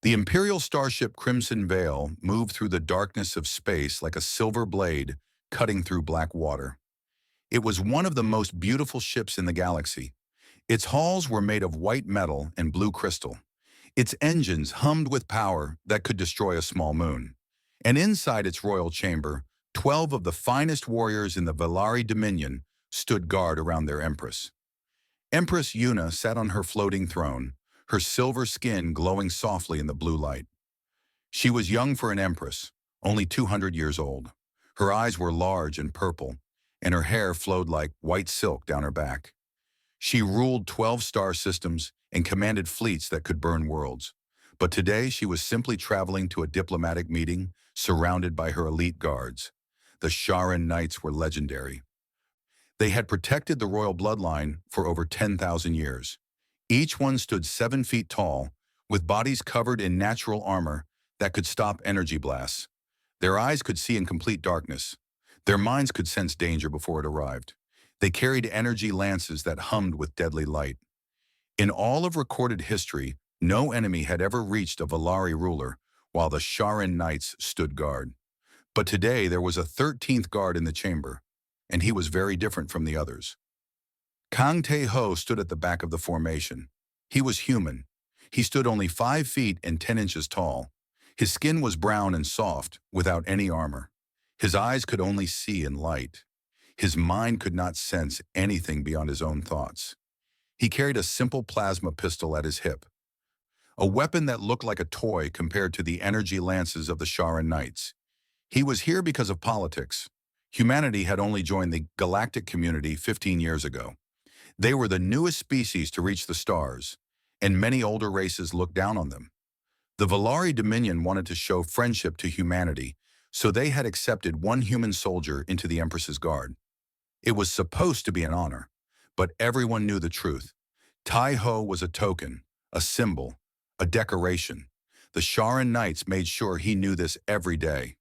The Imperial starship Crimson Veil moved through the darkness of space like a silver blade cutting through black water. It was one of the most beautiful ships in the galaxy. Its hulls were made of white metal and blue crystal. Its engines hummed with power that could destroy a small moon. And inside its royal chamber, 12 of the finest warriors in the Velari Dominion stood guard around their empress. Empress Yuna sat on her floating throne, her silver skin glowing softly in the blue light. She was young for an empress, only 200 years old. Her eyes were large and purple, and her hair flowed like white silk down her back. She ruled 12 star systems and commanded fleets that could burn worlds. But today she was simply traveling to a diplomatic meeting surrounded by her elite guards. The Sharan Knights were legendary. They had protected the royal bloodline for over 10,000 years. Each one stood 7 feet tall, with bodies covered in natural armor that could stop energy blasts. Their eyes could see in complete darkness. Their minds could sense danger before it arrived. They carried energy lances that hummed with deadly light. In all of recorded history, no enemy had ever reached a Velari ruler, while the Sharan Knights stood guard. But today there was a 13th guard in the chamber, and he was very different from the others. Kang Tae-ho stood at the back of the formation. He was human. He stood only 5 feet and 10 inches tall. His skin was brown and soft, without any armor. His eyes could only see in light. His mind could not sense anything beyond his own thoughts. He carried a simple plasma pistol at his hip, a weapon that looked like a toy compared to the energy lances of the Sharan Knights. He was here because of politics. Humanity had only joined the galactic community 15 years ago. They were the newest species to reach the stars, and many older races looked down on them. The Velari Dominion wanted to show friendship to humanity, so they had accepted one human soldier into the Empress's guard. It was supposed to be an honor, but everyone knew the truth. Tai-Ho was a token, a symbol, a decoration. The Sharan Knights made sure he knew this every day.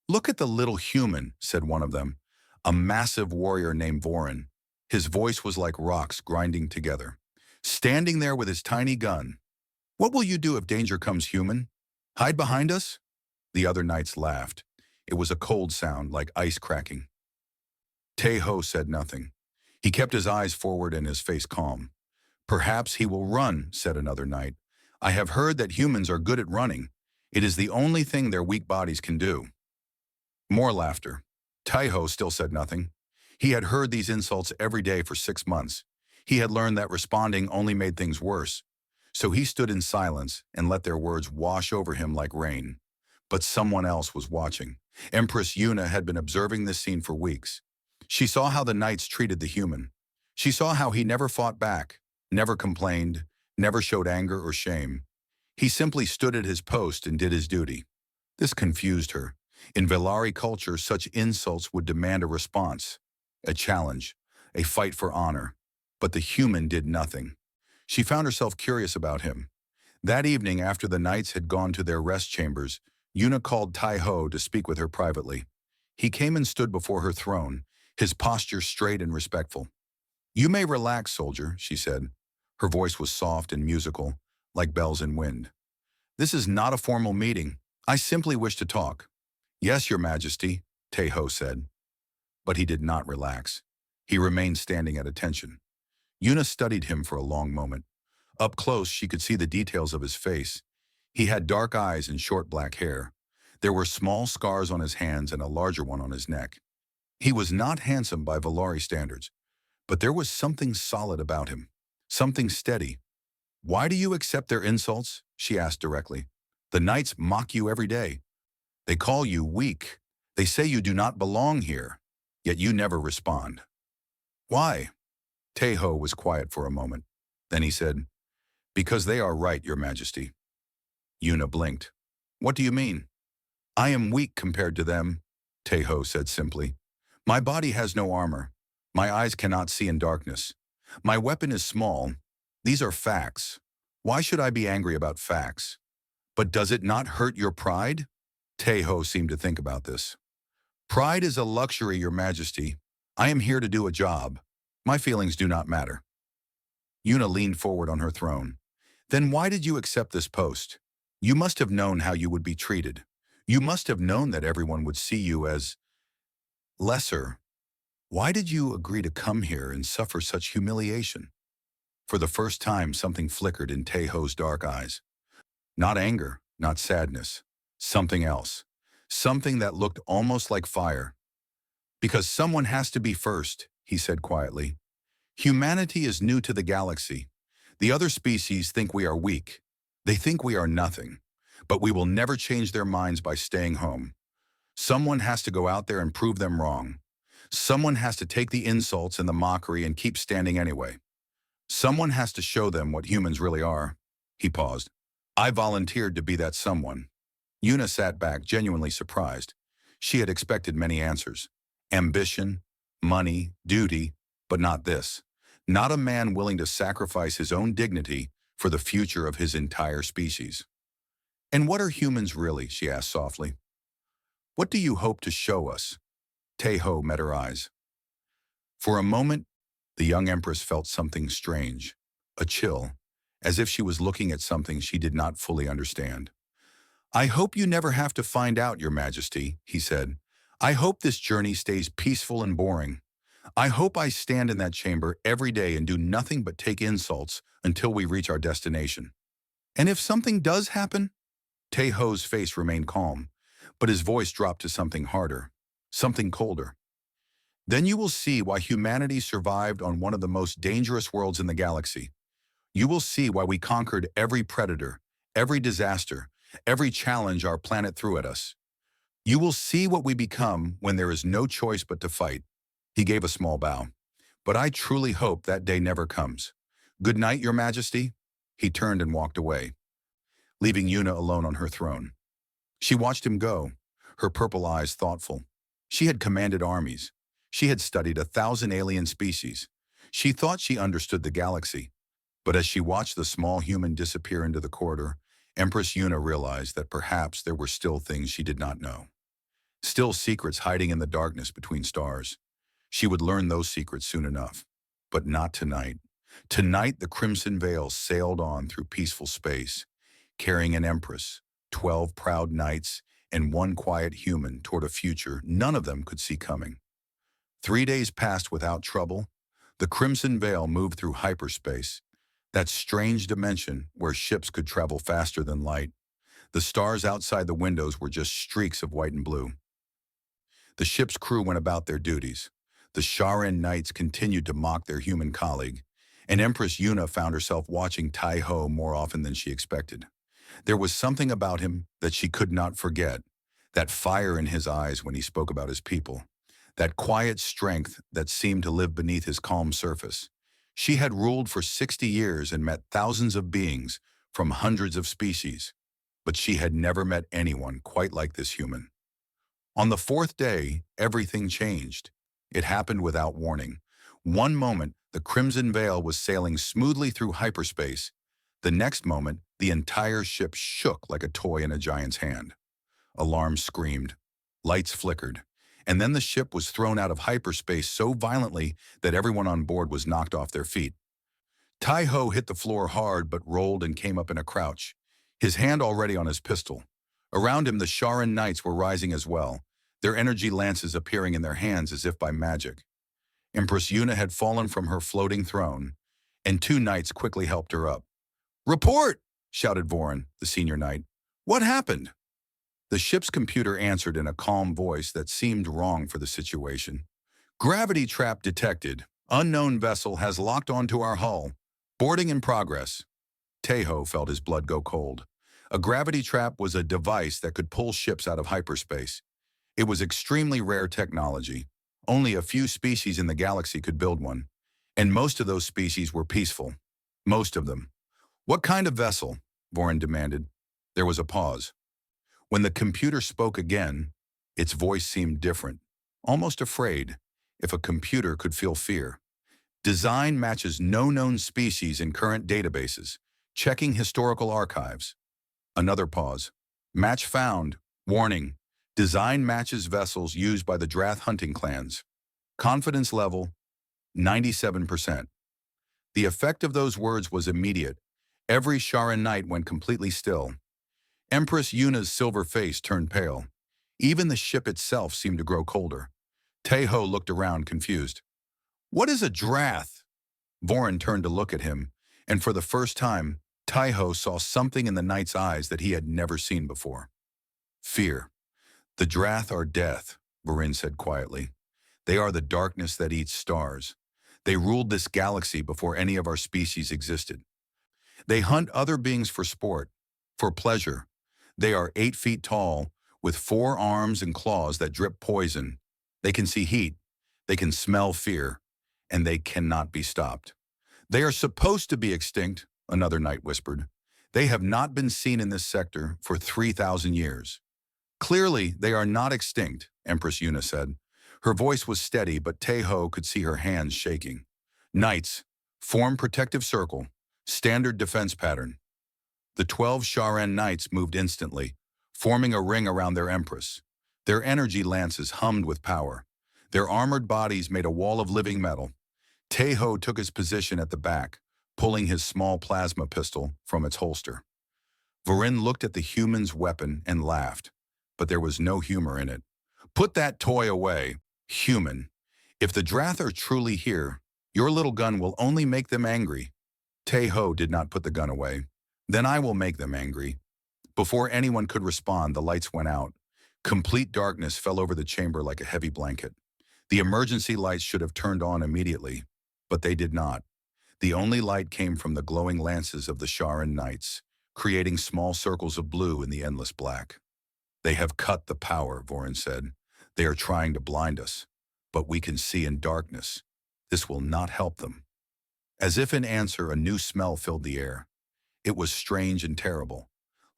"Look at the little human," said one of them, a massive warrior named Vorin. His voice was like rocks grinding together. "Standing there with his tiny gun. What will you do if danger comes, human? Hide behind us?" The other knights laughed. It was a cold sound, like ice cracking. Tae-Ho said nothing. He kept his eyes forward and his face calm. "Perhaps he will run," said another knight. "I have heard that humans are good at running. It is the only thing their weak bodies can do." More laughter. Tai-Ho still said nothing. He had heard these insults every day for 6 months. He had learned that responding only made things worse. So he stood in silence and let their words wash over him like rain. But someone else was watching. Empress Yuna had been observing this scene for weeks. She saw how the knights treated the human. She saw how he never fought back, never complained, never showed anger or shame. He simply stood at his post and did his duty. This confused her. In Velari culture, such insults would demand a response, a challenge, a fight for honor. But the human did nothing. She found herself curious about him. That evening, after the knights had gone to their rest chambers, Yuna called Tai-Ho to speak with her privately. He came and stood before her throne, his posture straight and respectful. "You may relax, soldier," she said. Her voice was soft and musical, like bells in wind. "This is not a formal meeting. I simply wish to talk." "Yes, Your Majesty," Tai-Ho said. But he did not relax. He remained standing at attention. Yuna studied him for a long moment. Up close, she could see the details of his face. He had dark eyes and short black hair. There were small scars on his hands and a larger one on his neck. He was not handsome by Velari standards, but there was something solid about him, something steady. "Why do you accept their insults?" she asked directly. "The knights mock you every day. They call you weak. They say you do not belong here, yet you never respond. Why?" Tai-Ho was quiet for a moment. Then he said, "Because they are right, Your Majesty." Yuna blinked. "What do you mean?" "I am weak compared to them," Tai-Ho said simply. "My body has no armor. My eyes cannot see in darkness. My weapon is small. These are facts. Why should I be angry about facts? But does it not hurt your pride?" Tai-Ho seemed to think about this. "Pride is a luxury, Your Majesty. I am here to do a job. My feelings do not matter." Yuna leaned forward on her throne. "Then why did you accept this post? You must have known how you would be treated. You must have known that everyone would see you as lesser. Why did you agree to come here and suffer such humiliation? For the first time, something flickered in Taeho's dark eyes. Not anger, not sadness. Something else. Something that looked almost like fire. Because someone has to be first, he said quietly. Humanity is new to the galaxy. The other species think we are weak. They think we are nothing. But we will never change their minds by staying home. Someone has to go out there and prove them wrong. Someone has to take the insults and the mockery and keep standing anyway. Someone has to show them what humans really are. He paused. I volunteered to be that someone. Yuna sat back, genuinely surprised. She had expected many answers. Ambition, money, duty, but not this. Not a man willing to sacrifice his own dignity for the future of his entire species. And what are humans really? She asked softly. What do you hope to show us? Taeho met her eyes. For a moment, the young empress felt something strange, a chill, as if she was looking at something she did not fully understand. I hope you never have to find out, Your Majesty, he said. I hope this journey stays peaceful and boring. I hope I stand in that chamber every day and do nothing but take insults until we reach our destination. And if something does happen? Taeho's face remained calm, but his voice dropped to something harder, something colder. Then you will see why humanity survived on one of the most dangerous worlds in the galaxy. You will see why we conquered every predator, every disaster, every challenge our planet threw at us. You will see what we become when there is no choice but to fight. He gave a small bow. But I truly hope that day never comes. Good night, Your Majesty. He turned and walked away, leaving Yuna alone on her throne. She watched him go, her purple eyes thoughtful. She had commanded armies. She had studied 1,000 alien species. She thought she understood the galaxy. But as she watched the small human disappear into the corridor, Empress Yuna realized that perhaps there were still things she did not know. Still secrets hiding in the darkness between stars. She would learn those secrets soon enough. But not tonight. Tonight, the Crimson Veil sailed on through peaceful space, carrying an empress, 12 proud knights, and one quiet human toward a future none of them could see coming. 3 days passed without trouble. The Crimson Veil moved through hyperspace, that strange dimension where ships could travel faster than light. The stars outside the windows were just streaks of white and blue. The ship's crew went about their duties. The Sharan Knights continued to mock their human colleague, and Empress Yuna found herself watching Taeho more often than she expected. There was something about him that she could not forget, that fire in his eyes when he spoke about his people, that quiet strength that seemed to live beneath his calm surface. She had ruled for 60 years and met thousands of beings from hundreds of species, but she had never met anyone quite like this human. On the 4th day, everything changed. It happened without warning. One moment, the Crimson Veil was sailing smoothly through hyperspace. The next moment, the entire ship shook like a toy in a giant's hand. Alarms screamed. Lights flickered. And then the ship was thrown out of hyperspace so violently that everyone on board was knocked off their feet. Taeho hit the floor hard but rolled and came up in a crouch, his hand already on his pistol. Around him, the Sharan Knights were rising as well, their energy lances appearing in their hands as if by magic. Empress Yuna had fallen from her floating throne, and 2 knights quickly helped her up. "Report!" shouted Vorin, the senior knight. "What happened?" The ship's computer answered in a calm voice that seemed wrong for the situation. "Gravity trap detected. Unknown vessel has locked onto our hull. Boarding in progress." Taeho felt his blood go cold. A gravity trap was a device that could pull ships out of hyperspace. It was extremely rare technology. Only a few species in the galaxy could build one, and most of those species were peaceful. Most of them. "What kind of vessel?" Vorin demanded. There was a pause. When the computer spoke again, its voice seemed different, almost afraid, if a computer could feel fear. "Design matches no known species in current databases. Checking historical archives." Another pause. "Match found. Warning. Design matches vessels used by the Drath hunting clans. Confidence level, 97%. The effect of those words was immediate. Every Sharan Knight went completely still. Empress Yuna's silver face turned pale. Even the ship itself seemed to grow colder. Taeho looked around, confused. "What is a drath?" Vorin turned to look at him, and for the first time, Taeho saw something in the knight's eyes that he had never seen before. Fear. "The drath are death," Vorin said quietly. "They are the darkness that eats stars. They ruled this galaxy before any of our species existed. They hunt other beings for sport, for pleasure. They are 8 feet tall, with 4 arms and claws that drip poison. They can see heat, they can smell fear, and they cannot be stopped. They are supposed to be extinct," another knight whispered. "They have not been seen in this sector for 3,000 years. "Clearly, they are not extinct," Empress Yuna said. Her voice was steady, but Taeho could see her hands shaking. "Knights, form protective circle, standard defense pattern." The 12 Sharan knights moved instantly, forming a ring around their empress. Their energy lances hummed with power. Their armored bodies made a wall of living metal. Taeho took his position at the back, pulling his small plasma pistol from its holster. Vorin looked at the human's weapon and laughed, but there was no humor in it. "Put that toy away, human. If the Drath are truly here, your little gun will only make them angry." Taeho did not put the gun away. "Then I will make them angry." Before anyone could respond, the lights went out. Complete darkness fell over the chamber like a heavy blanket. The emergency lights should have turned on immediately, but they did not. The only light came from the glowing lances of the Sharan knights, creating small circles of blue in the endless black. "They have cut the power," Vorin said. "They are trying to blind us, but we can see in darkness. This will not help them." As if in answer, a new smell filled the air. It was strange and terrible,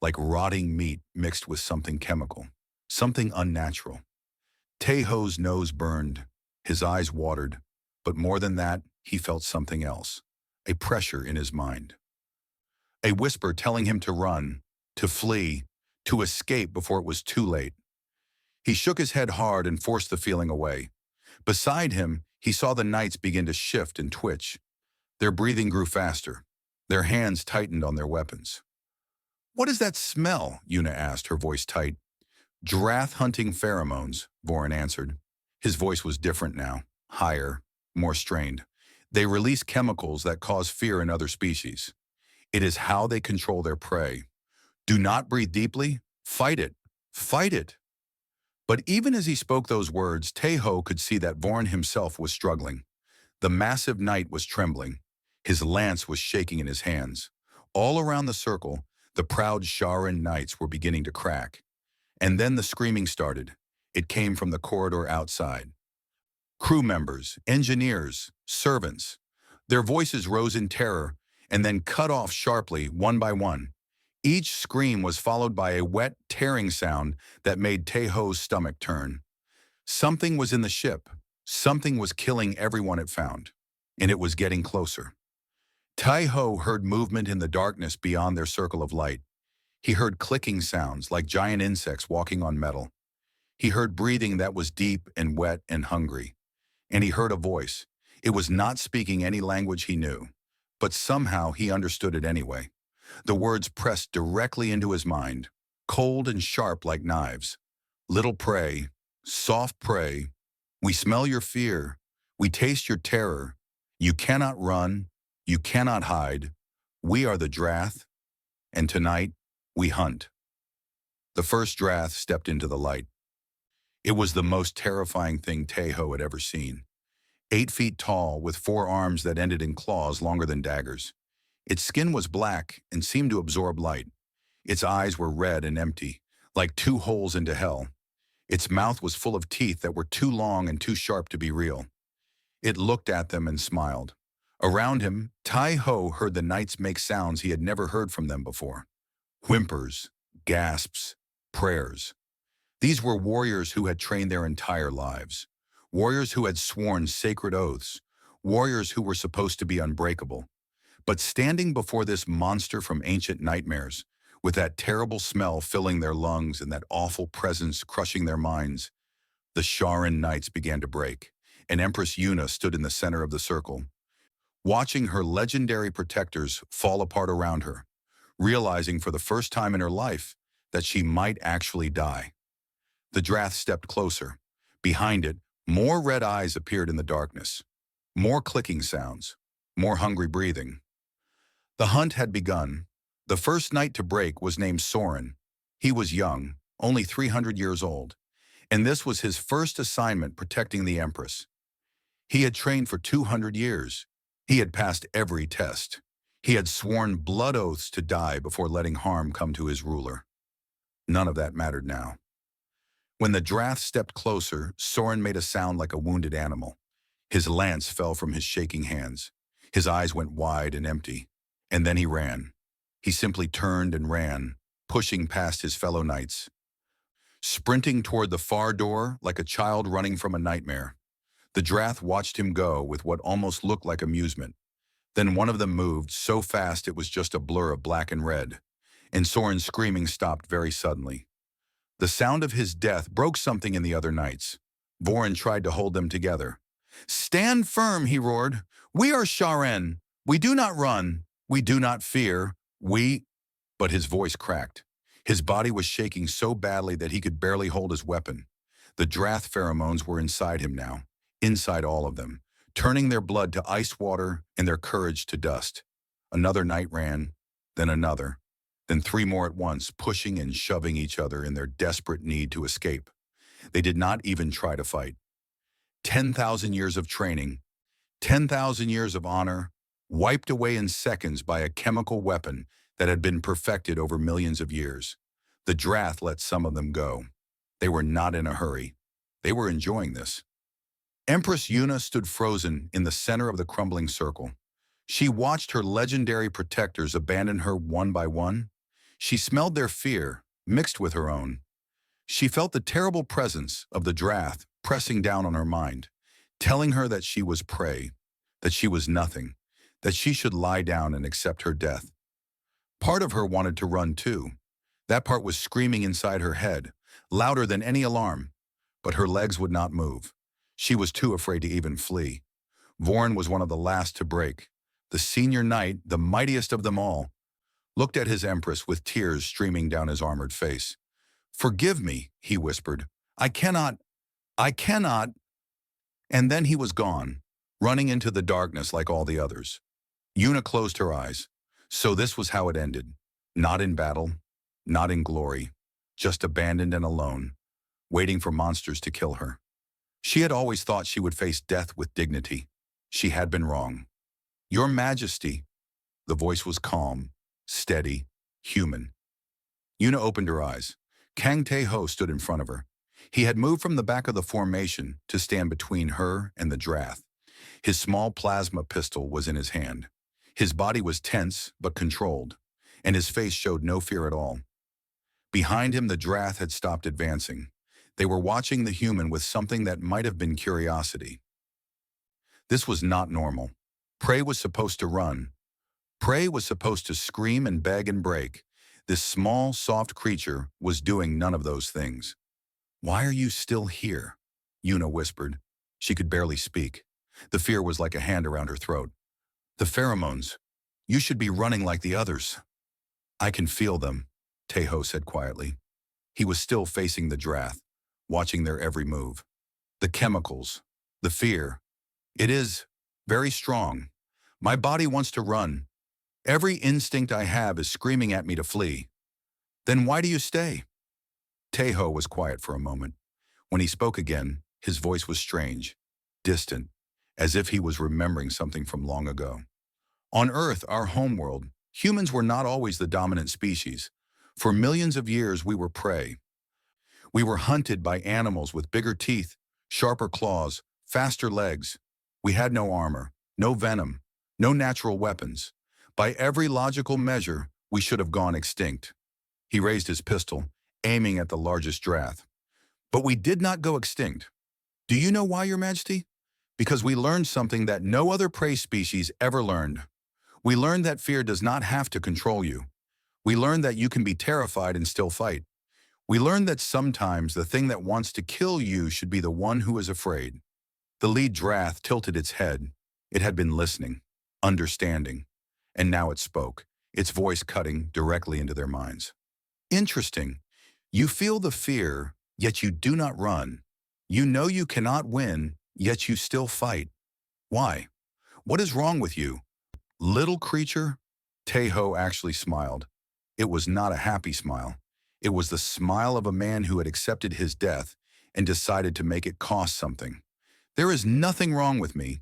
like rotting meat mixed with something chemical, something unnatural. Taeho's nose burned, his eyes watered, but more than that, he felt something else, a pressure in his mind. A whisper telling him to run, to flee, to escape before it was too late. He shook his head hard and forced the feeling away. Beside him, he saw the knights begin to shift and twitch. Their breathing grew faster. Their hands tightened on their weapons. "What is that smell?" Yuna asked, her voice tight. "Drath hunting pheromones," Vorin answered. His voice was different now, higher, more strained. "They release chemicals that cause fear in other species. It is how they control their prey. Do not breathe deeply. Fight it. Fight it." But even as he spoke those words, Taeho could see that Vorin himself was struggling. The massive knight was trembling. His lance was shaking in his hands. All around the circle, the proud Sharan knights were beginning to crack. And then the screaming started. It came from the corridor outside. Crew members, engineers, servants. Their voices rose in terror and then cut off sharply, one by one. Each scream was followed by a wet, tearing sound that made Taeho's stomach turn. Something was in the ship. Something was killing everyone it found. And it was getting closer. Taeho heard movement in the darkness beyond their circle of light. He heard clicking sounds like giant insects walking on metal. He heard breathing that was deep and wet and hungry. And he heard a voice. It was not speaking any language he knew, but somehow he understood it anyway. The words pressed directly into his mind, cold and sharp like knives. "Little prey, soft prey, we smell your fear, we taste your terror. You cannot run, you cannot hide. We are the Drath, and tonight we hunt." The first Drath stepped into the light. It was the most terrifying thing Taeho had ever seen. 8 feet tall, with 4 arms that ended in claws longer than daggers. Its skin was black and seemed to absorb light. Its eyes were red and empty, like 2 holes into hell. Its mouth was full of teeth that were too long and too sharp to be real. It looked at them and smiled. Around him, Taeho heard the knights make sounds he had never heard from them before. Whimpers, gasps, prayers. These were warriors who had trained their entire lives. Warriors who had sworn sacred oaths. Warriors who were supposed to be unbreakable. But standing before this monster from ancient nightmares, with that terrible smell filling their lungs and that awful presence crushing their minds, the Sharan knights began to break, and Empress Yuna stood in the center of the circle, watching her legendary protectors fall apart around her, realizing for the first time in her life that she might actually die. The Drath stepped closer. Behind it, more red eyes appeared in the darkness. More clicking sounds. More hungry breathing. The hunt had begun. The first knight to break was named Soren. He was young, only 300 years old, and this was his first assignment protecting the Empress. He had trained for 200 years. He had passed every test. He had sworn blood oaths to die before letting harm come to his ruler. None of that mattered now. When the Drath stepped closer, Soren made a sound like a wounded animal. His lance fell from his shaking hands. His eyes went wide and empty. And then he ran. He simply turned and ran, pushing past his fellow knights, sprinting toward the far door like a child running from a nightmare. The Drath watched him go with what almost looked like amusement. Then one of them moved so fast it was just a blur of black and red, and Soren's screaming stopped very suddenly. The sound of his death broke something in the other knights. Vorin tried to hold them together. "Stand firm," he roared. "We are Sharen. We do not run. We do not fear. We—" But his voice cracked. His body was shaking so badly that he could barely hold his weapon. The Drath pheromones were inside him now, inside all of them, turning their blood to ice water and their courage to dust. Another knight ran, then another, then three more at once, pushing and shoving each other in their desperate need to escape. They did not even try to fight. 10,000 years of training, 10,000 years of honor, wiped away in seconds by a chemical weapon that had been perfected over millions of years. The Drath let some of them go. They were not in a hurry. They were enjoying this. Empress Yuna stood frozen in the center of the crumbling circle. She watched her legendary protectors abandon her one by one. She smelled their fear, mixed with her own. She felt the terrible presence of the Drath pressing down on her mind, telling her that she was prey, that she was nothing, that she should lie down and accept her death. Part of her wanted to run too. That part was screaming inside her head, louder than any alarm, but her legs would not move. She was too afraid to even flee. Vorin was one of the last to break. The senior knight, the mightiest of them all, looked at his empress with tears streaming down his armored face. "Forgive me," he whispered. I cannot. And then he was gone, running into the darkness like all the others. Yuna closed her eyes. So this was how it ended. Not in battle, not in glory, just abandoned and alone, waiting for monsters to kill her. She had always thought she would face death with dignity. She had been wrong. "Your Majesty." The voice was calm, steady, human. Yuna opened her eyes. Kang Tae-ho stood in front of her. He had moved from the back of the formation to stand between her and the Drath. His small plasma pistol was in his hand. His body was tense but controlled, and his face showed no fear at all. Behind him, the Drath had stopped advancing. They were watching the human with something that might have been curiosity. This was not normal. Prey was supposed to run. Prey was supposed to scream and beg and break. This small, soft creature was doing none of those things. "Why are you still here?" Yuna whispered. She could barely speak. The fear was like a hand around her throat. "The pheromones. You should be running like the others." "I can feel them," Tae-ho said quietly. He was still facing the Drath, watching their every move. "The chemicals. The fear. It is very strong. My body wants to run. Every instinct I have is screaming at me to flee." "Then why do you stay?" Tae-ho was quiet for a moment. When he spoke again, his voice was strange, distant, as if he was remembering something from long ago. "On Earth, our homeworld, humans were not always the dominant species. For millions of years, we were prey. We were hunted by animals with bigger teeth, sharper claws, faster legs. We had no armor, no venom, no natural weapons. By every logical measure, we should have gone extinct." He raised his pistol, aiming at the largest Drath. "But we did not go extinct. Do you know why, Your Majesty? Because we learned something that no other prey species ever learned. We learned that fear does not have to control you. We learned that you can be terrified and still fight. We learned that sometimes the thing that wants to kill you should be the one who is afraid." The lead Drath tilted its head. It had been listening, understanding, and now it spoke, its voice cutting directly into their minds. Interesting. You feel the fear, yet you do not run. You know you cannot win, yet you still fight. Why? What is wrong with you? Little creature? Teho actually smiled. It was not a happy smile. It was the smile of a man who had accepted his death and decided to make it cost something. There is nothing wrong with me.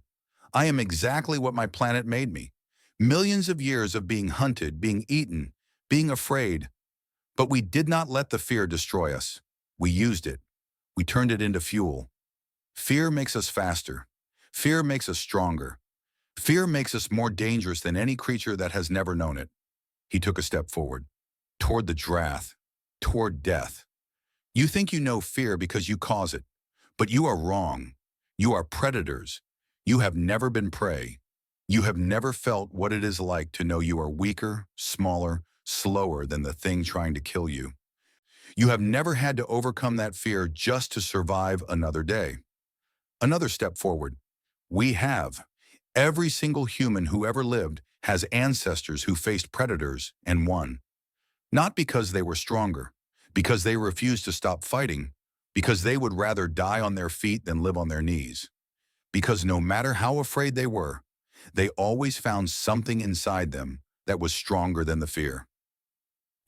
I am exactly what my planet made me. Millions of years of being hunted, being eaten, being afraid. But we did not let the fear destroy us. We used it. We turned it into fuel. Fear makes us faster. Fear makes us stronger. Fear makes us more dangerous than any creature that has never known it. He took a step forward, toward the Drath, toward death. You think you know fear because you cause it, but you are wrong. You are predators. You have never been prey. You have never felt what it is like to know you are weaker, smaller, slower than the thing trying to kill you. You have never had to overcome that fear just to survive another day. Another step forward. We have. Every single human who ever lived has ancestors who faced predators and won. Not because they were stronger, because they refused to stop fighting, because they would rather die on their feet than live on their knees. Because no matter how afraid they were, they always found something inside them that was stronger than the fear.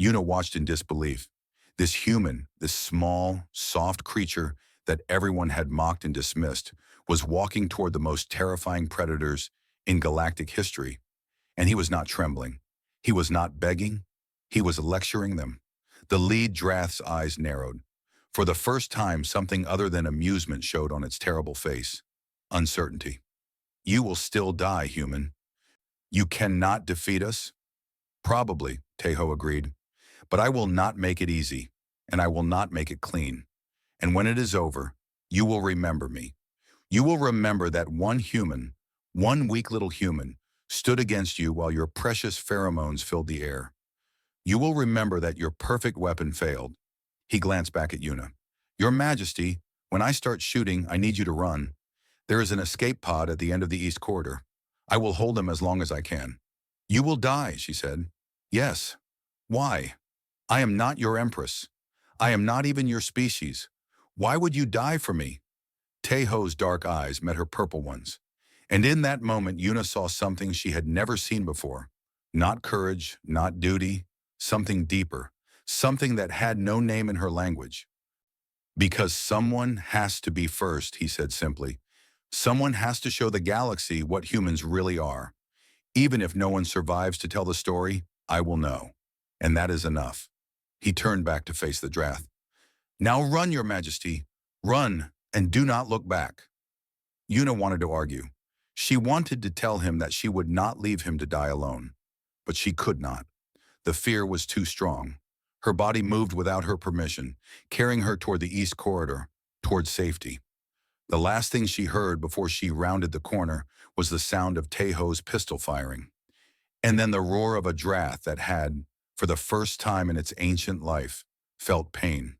Yuna watched in disbelief. This human, this small, soft creature that everyone had mocked and dismissed, was walking toward the most terrifying predators in galactic history. And he was not trembling. He was not begging. He was lecturing them. The lead Drath's eyes narrowed. For the first time, something other than amusement showed on its terrible face. Uncertainty. You will still die, human. You cannot defeat us? Probably, Teho agreed. But I will not make it easy, and I will not make it clean. And when it is over, you will remember me. You will remember that one human, one weak little human, stood against you while your precious pheromones filled the air. You will remember that your perfect weapon failed. He glanced back at Yuna. Your Majesty, when I start shooting, I need you to run. There is an escape pod at the end of the East Corridor. I will hold him as long as I can. You will die, she said. Yes. Why? I am not your empress. I am not even your species. Why would you die for me? Teho's dark eyes met her purple ones. And in that moment, Yuna saw something she had never seen before. Not courage, not duty, something deeper, something that had no name in her language. Because someone has to be first, he said simply. Someone has to show the galaxy what humans really are. Even if no one survives to tell the story, I will know. And that is enough. He turned back to face the Drath. Now run, Your Majesty. Run, and do not look back. Yuna wanted to argue. She wanted to tell him that she would not leave him to die alone. But she could not. The fear was too strong. Her body moved without her permission, carrying her toward the East Corridor, toward safety. The last thing she heard before she rounded the corner was the sound of Teho's pistol firing. And then the roar of a Drath that had, for the first time in its ancient life, felt pain.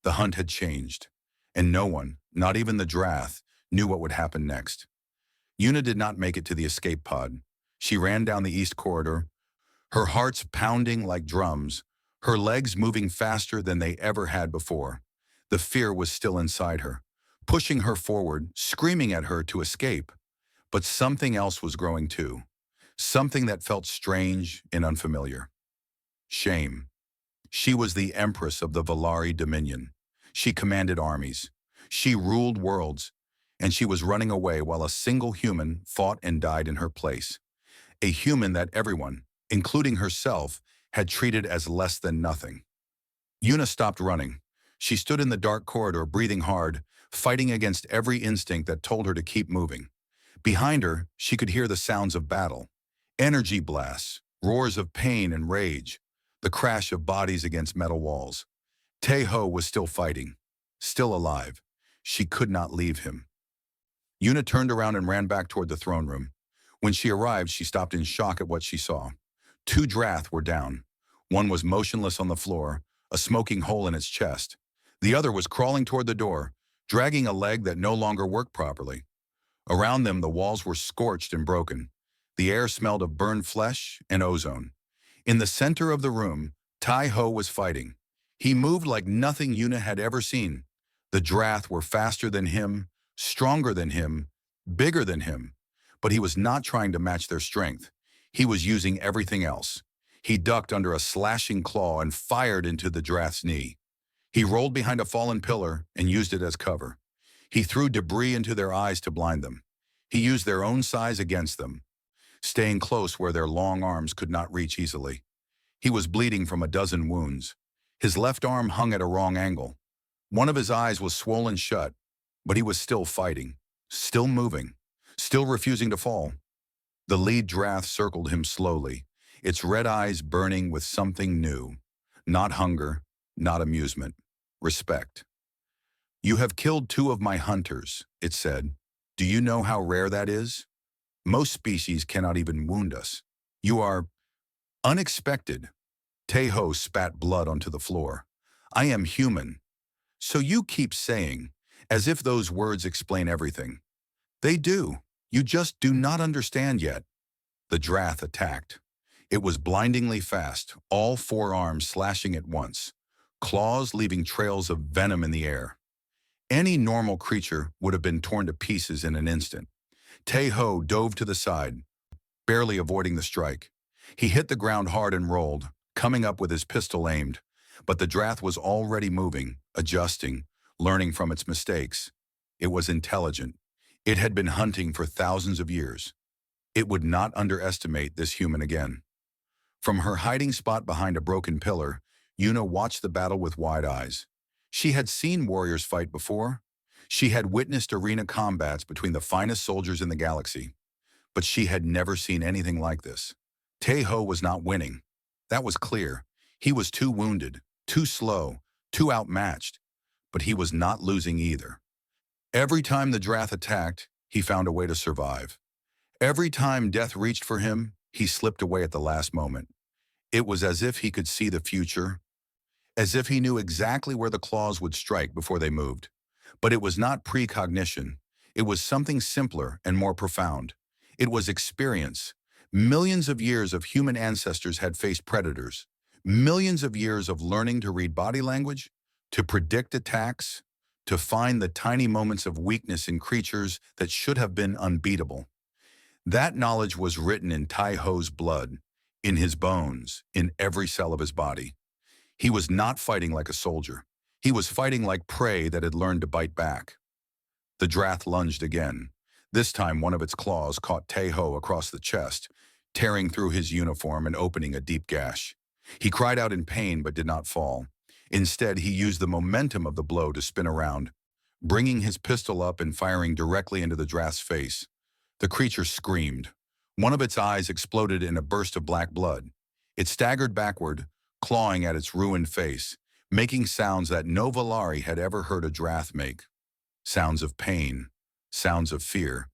The hunt had changed, and no one, not even the Drath, knew what would happen next. Yuna did not make it to the escape pod. She ran down the East Corridor, her hearts pounding like drums, her legs moving faster than they ever had before. The fear was still inside her, pushing her forward, screaming at her to escape. But something else was growing too, something that felt strange and unfamiliar. Shame. She was the empress of the Valari Dominion. She commanded armies. She ruled worlds, and she was running away while a single human fought and died in her place. A human that everyone, including herself, had treated as less than nothing. Yuna stopped running. She stood in the dark corridor, breathing hard, fighting against every instinct that told her to keep moving. Behind her, she could hear the sounds of battle. Energy blasts, roars of pain and rage, the crash of bodies against metal walls. Teho was still fighting, still alive. She could not leave him. Yuna turned around and ran back toward the throne room. When she arrived, she stopped in shock at what she saw. 2 Drath were down. One was motionless on the floor, a smoking hole in its chest. The other was crawling toward the door, dragging a leg that no longer worked properly. Around them, the walls were scorched and broken. The air smelled of burned flesh and ozone. In the center of the room, Tai Ho was fighting. He moved like nothing Yuna had ever seen. The Drath were faster than him, stronger than him, bigger than him. But he was not trying to match their strength. He was using everything else. He ducked under a slashing claw and fired into the Drath's knee. He rolled behind a fallen pillar and used it as cover. He threw debris into their eyes to blind them. He used their own size against them, staying close where their long arms could not reach easily. He was bleeding from a dozen wounds. His left arm hung at a wrong angle. One of his eyes was swollen shut, but he was still fighting, still moving, still refusing to fall. The lead Drath circled him slowly, its red eyes burning with something new. Not hunger, not amusement, respect. "You have killed two of my hunters," it said. "Do you know how rare that is? Most species cannot even wound us. You are unexpected." Teho spat blood onto the floor. "I am human. So you keep saying, as if those words explain everything. They do. You just do not understand yet." The Drath attacked. It was blindingly fast, all four arms slashing at once, claws leaving trails of venom in the air. Any normal creature would have been torn to pieces in an instant. Teho dove to the side, barely avoiding the strike. He hit the ground hard and rolled, coming up with his pistol aimed. But the Drath was already moving, adjusting, learning from its mistakes. It was intelligent. It had been hunting for thousands of years. It would not underestimate this human again. From her hiding spot behind a broken pillar, Yuna watched the battle with wide eyes. She had seen warriors fight before. She had witnessed arena combats between the finest soldiers in the galaxy. But she had never seen anything like this. Teho was not winning. That was clear. He was too wounded, too slow, too outmatched. But he was not losing either. Every time the Drath attacked, he found a way to survive. Every time death reached for him, he slipped away at the last moment. It was as if he could see the future, as if he knew exactly where the claws would strike before they moved. But it was not precognition. It was something simpler and more profound. It was experience. Millions of years of human ancestors had faced predators. Millions of years of learning to read body language, to predict attacks, to find the tiny moments of weakness in creatures that should have been unbeatable. That knowledge was written in Teho's blood, in his bones, in every cell of his body. He was not fighting like a soldier. He was fighting like prey that had learned to bite back. The Drath lunged again. This time one of its claws caught Teho across the chest, tearing through his uniform and opening a deep gash. He cried out in pain but did not fall. Instead, he used the momentum of the blow to spin around, bringing his pistol up and firing directly into the Drath's face. The creature screamed. One of its eyes exploded in a burst of black blood. It staggered backward, clawing at its ruined face, making sounds that no Valari had ever heard a Drath make. Sounds of pain, sounds of fear.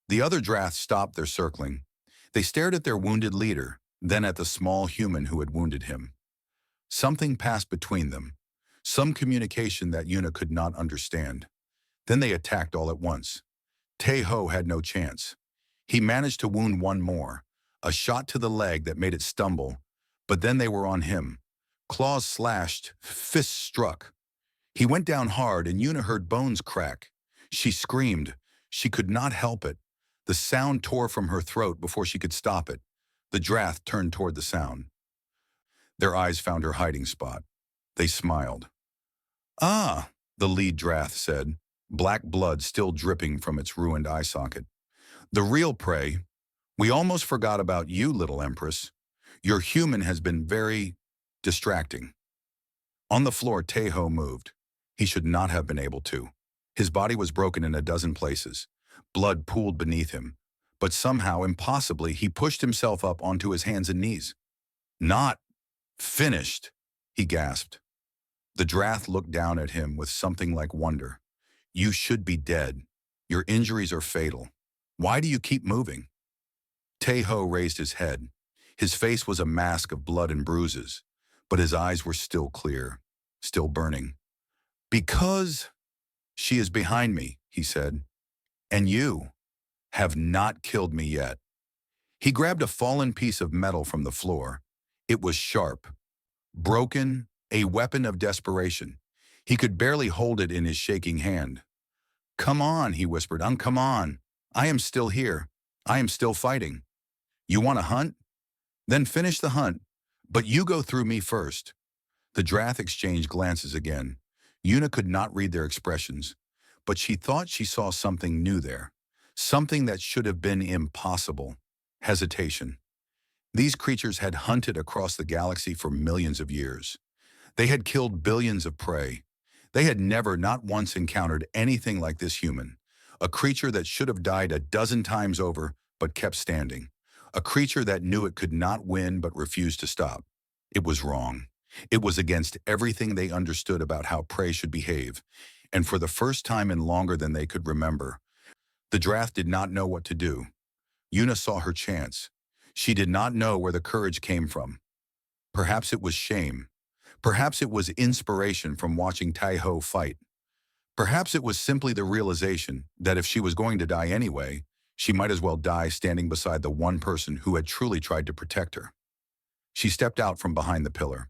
The other Draths stopped their circling. They stared at their wounded leader, then at the small human who had wounded him. Something passed between them, some communication that Yuna could not understand. Then they attacked all at once. Teho had no chance. He managed to wound one more, a shot to the leg that made it stumble, but then they were on him. Claws slashed, fists struck. He went down hard and Yuna heard bones crack. She screamed. She could not help it. The sound tore from her throat before she could stop it. The Drath turned toward the sound. Their eyes found her hiding spot. They smiled. "Ah," the lead Drath said, black blood still dripping from its ruined eye socket. "The real prey. We almost forgot about you, little Empress. Your human has been very distracting." On the floor, Teho moved. He should not have been able to. His body was broken in a dozen places. Blood pooled beneath him. But somehow, impossibly, he pushed himself up onto his hands and knees. "Not finished," he gasped. The Drath looked down at him with something like wonder. "You should be dead. Your injuries are fatal. Why do you keep moving?" Teho raised his head. His face was a mask of blood and bruises, but his eyes were still clear, still burning. "Because she is behind me," he said, "and you have not killed me yet." He grabbed a fallen piece of metal from the floor. It was sharp, broken, a weapon of desperation. He could barely hold it in his shaking hand. "Come on," he whispered. Come on. I am still here. I am still fighting. You want to hunt? Then finish the hunt. But you go through me first." The Drath exchanged glances again. Una could not read their expressions, but she thought she saw something new there. Something that should have been impossible. Hesitation. These creatures had hunted across the galaxy for millions of years. They had killed billions of prey. They had never, not once, encountered anything like this human. A creature that should have died a dozen times over, but kept standing. A creature that knew it could not win, but refused to stop. It was wrong. It was against everything they understood about how prey should behave. And for the first time in longer than they could remember, the Drath did not know what to do. Una saw her chance. She did not know where the courage came from. Perhaps it was shame. Perhaps it was inspiration from watching Tai-Ho fight. Perhaps it was simply the realization that if she was going to die anyway, she might as well die standing beside the one person who had truly tried to protect her. She stepped out from behind the pillar.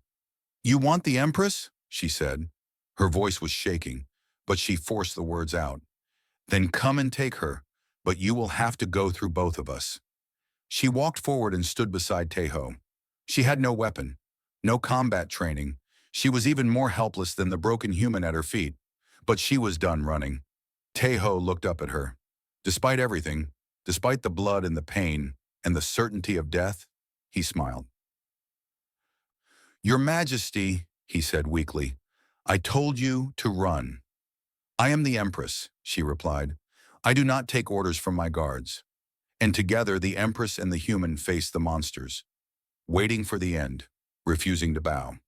"You want the Empress?" she said. Her voice was shaking, but she forced the words out. "Then come and take her, but you will have to go through both of us." She walked forward and stood beside Tai-Ho. She had no weapon, no combat training. She was even more helpless than the broken human at her feet, but she was done running. Tai-Ho looked up at her. Despite everything, despite the blood and the pain and the certainty of death, he smiled. "Your Majesty," he said weakly, "I told you to run." "I am the Empress," she replied. "I do not take orders from my guards." And together the Empress and the human faced the monsters, waiting for the end, refusing to bow.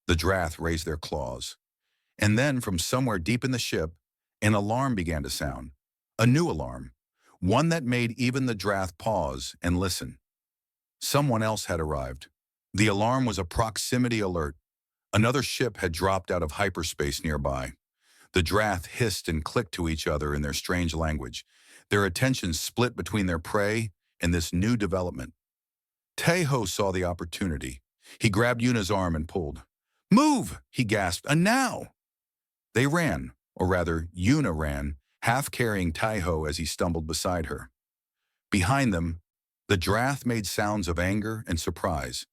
The Drath raised their claws. And then, from somewhere deep in the ship, an alarm began to sound. A new alarm. One that made even the Drath pause and listen. Someone else had arrived. The alarm was a proximity alert. Another ship had dropped out of hyperspace nearby. The Drath hissed and clicked to each other in their strange language. Their attention split between their prey and this new development. Tai-Ho saw the opportunity. He grabbed Una's arm and pulled. "Move!" he gasped. "And now!" They ran, or rather, Una ran, half carrying Tai-Ho as he stumbled beside her. Behind them, the Drath made sounds of anger and surprise.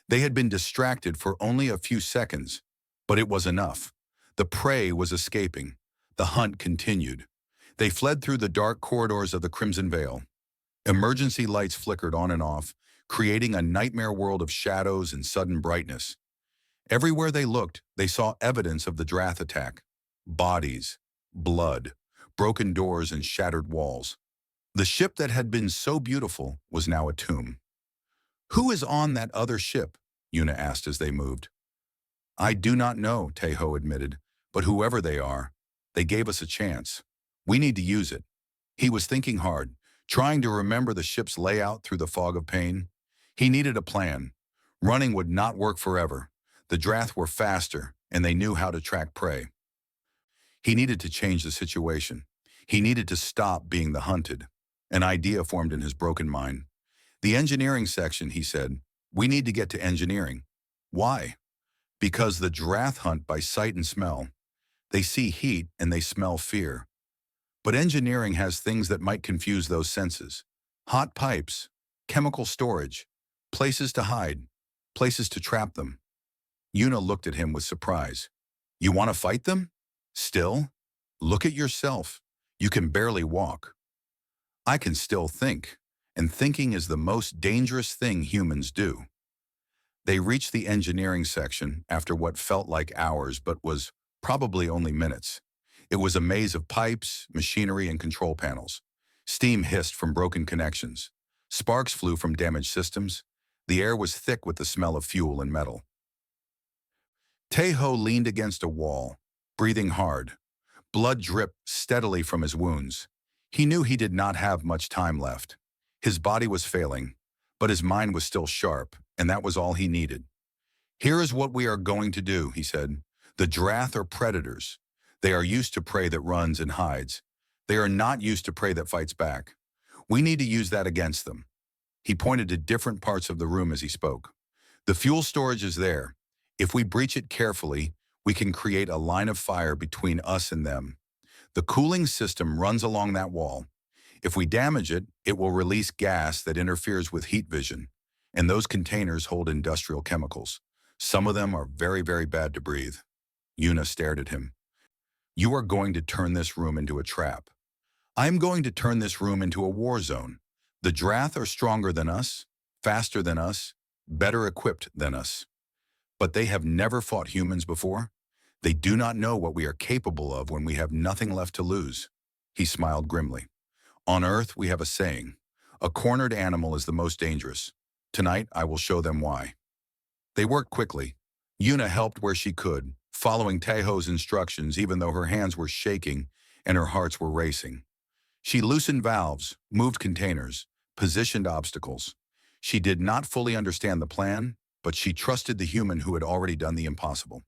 They had been distracted for only a few seconds, but it was enough. The prey was escaping. The hunt continued. They fled through the dark corridors of the Crimson Veil. Emergency lights flickered on and off, creating a nightmare world of shadows and sudden brightness. Everywhere they looked, they saw evidence of the Drath attack. Bodies, blood, broken doors and shattered walls. The ship that had been so beautiful was now a tomb. "Who is on that other ship?" Una asked as they moved. "I do not know," Tai-Ho admitted, "but whoever they are, they gave us a chance. We need to use it." He was thinking hard, trying to remember the ship's layout through the fog of pain. He needed a plan. Running would not work forever. The Drath were faster, and they knew how to track prey. He needed to change the situation. He needed to stop being the hunted. An idea formed in his broken mind. "The engineering section," he said. "We need to get to engineering." "Why?" "Because the Drath hunt by sight and smell. They see heat and they smell fear. But engineering has things that might confuse those senses. Hot pipes, chemical storage, places to hide, places to trap them." Una looked at him with surprise. "You want to fight them? Still? Look at yourself. You can barely walk." "I can still think, and thinking is the most dangerous thing humans do." They reached the engineering section after what felt like hours but was probably only minutes. It was a maze of pipes, machinery, and control panels. Steam hissed from broken connections. Sparks flew from damaged systems. The air was thick with the smell of fuel and metal. Tai-Ho leaned against a wall, breathing hard. Blood dripped steadily from his wounds. He knew he did not have much time left. His body was failing, but his mind was still sharp, and that was all he needed. "Here is what we are going to do," he said. "The Drath are predators. They are used to prey that runs and hides. They are not used to prey that fights back. We need to use that against them." He pointed to different parts of the room as he spoke. "The fuel storage is there. If we breach it carefully, we can create a line of fire between us and them. The cooling system runs along that wall. If we damage it, it will release gas that interferes with heat vision. And those containers hold industrial chemicals. Some of them are very, very bad to breathe. Yuna stared at him. You are going to turn this room into a trap. I'm going to turn this room into a war zone. The Drath are stronger than us, faster than us, better equipped than us. But they have never fought humans before. They do not know what we are capable of when we have nothing left to lose. He smiled grimly. On Earth, we have a saying, a cornered animal is the most dangerous. Tonight, I will show them why. They worked quickly. Yuna helped where she could, following Taeho's instructions even though her hands were shaking and her hearts were racing. She loosened valves, moved containers, positioned obstacles. She did not fully understand the plan, but she trusted the human who had already done the impossible.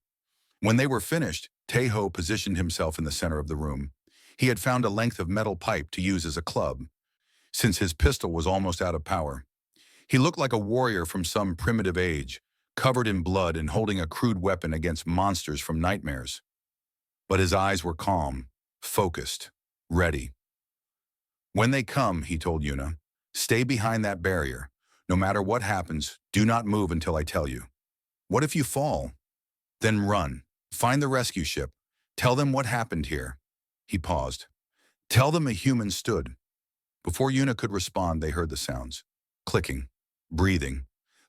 When they were finished, Taeho positioned himself in the center of the room. He had found a length of metal pipe to use as a club, since his pistol was almost out of power. He looked like a warrior from some primitive age, covered in blood and holding a crude weapon against monsters from nightmares. But his eyes were calm, focused, ready. When they come, he told Yuna, stay behind that barrier. No matter what happens, do not move until I tell you. What if you fall? Then run. Find the rescue ship. Tell them what happened here. He paused. Tell them a human stood. Before Yuna could respond, they heard the sounds. Clicking. Breathing.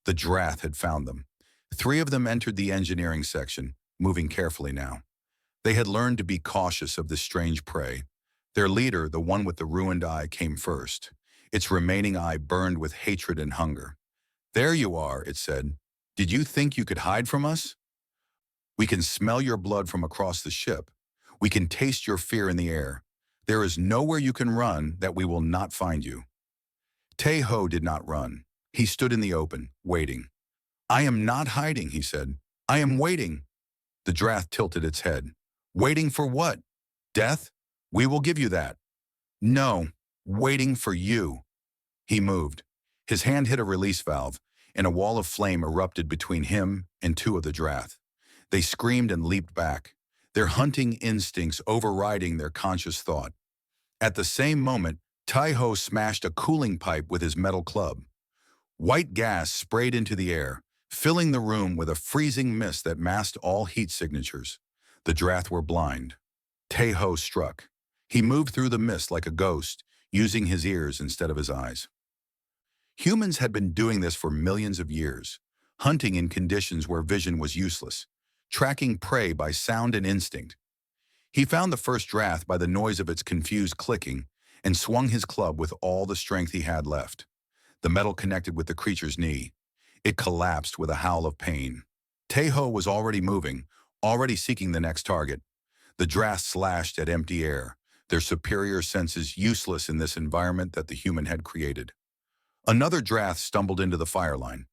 The Drath had found them. 3 of them entered the engineering section, moving carefully now. They had learned to be cautious of this strange prey. Their leader, the one with the ruined eye, came first. Its remaining eye burned with hatred and hunger. There you are, it said. Did you think you could hide from us? We can smell your blood from across the ship. We can taste your fear in the air. There is nowhere you can run that we will not find you. Taeho did not run. He stood in the open, waiting. I am not hiding, he said. I am waiting. The Drath tilted its head. Waiting for what? Death? We will give you that. No, waiting for you. He moved. His hand hit a release valve, and a wall of flame erupted between him and 2 of the Drath. They screamed and leaped back, their hunting instincts overriding their conscious thought. At the same moment, Taeho smashed a cooling pipe with his metal club. White gas sprayed into the air, filling the room with a freezing mist that masked all heat signatures. The Drath were blind. Taeho struck. He moved through the mist like a ghost, using his ears instead of his eyes. Humans had been doing this for millions of years, hunting in conditions where vision was useless, tracking prey by sound and instinct. He found the first Drath by the noise of its confused clicking and swung his club with all the strength he had left. The metal connected with the creature's knee. It collapsed with a howl of pain. Taeho was already moving, already seeking the next target. The Drath slashed at empty air, their superior senses useless in this environment that the human had created. Another Drath stumbled into the fire line.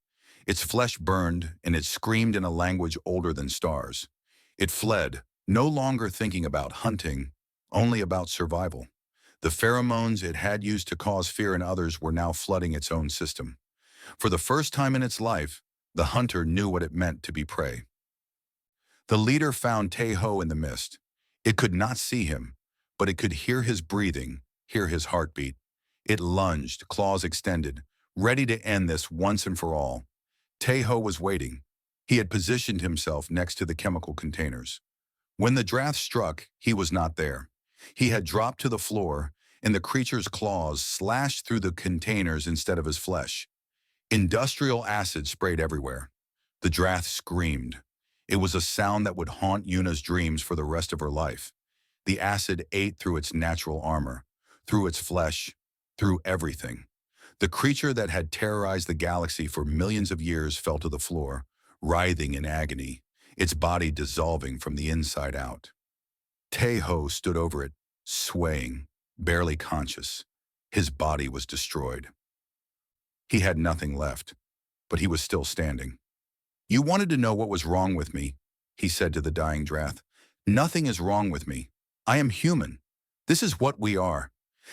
Its flesh burned, and it screamed in a language older than stars. It fled, no longer thinking about hunting, only about survival. The pheromones it had used to cause fear in others were now flooding its own system. For the first time in its life, the hunter knew what it meant to be prey. The leader found Taeho in the mist. It could not see him, but it could hear his breathing, hear his heartbeat. It lunged, claws extended, ready to end this once and for all. Taeho was waiting. He had positioned himself next to the chemical containers. When the Drath struck, he was not there. He had dropped to the floor, and the creature's claws slashed through the containers instead of his flesh. Industrial acid sprayed everywhere. The Drath screamed. It was a sound that would haunt Yuna's dreams for the rest of her life. The acid ate through its natural armor, through its flesh, through everything. The creature that had terrorized the galaxy for millions of years fell to the floor, writhing in agony, its body dissolving from the inside out. Taeho stood over it, swaying, barely conscious. His body was destroyed. He had nothing left, but he was still standing. You wanted to know what was wrong with me, he said to the dying Drath. Nothing is wrong with me. I am human. This is what we are.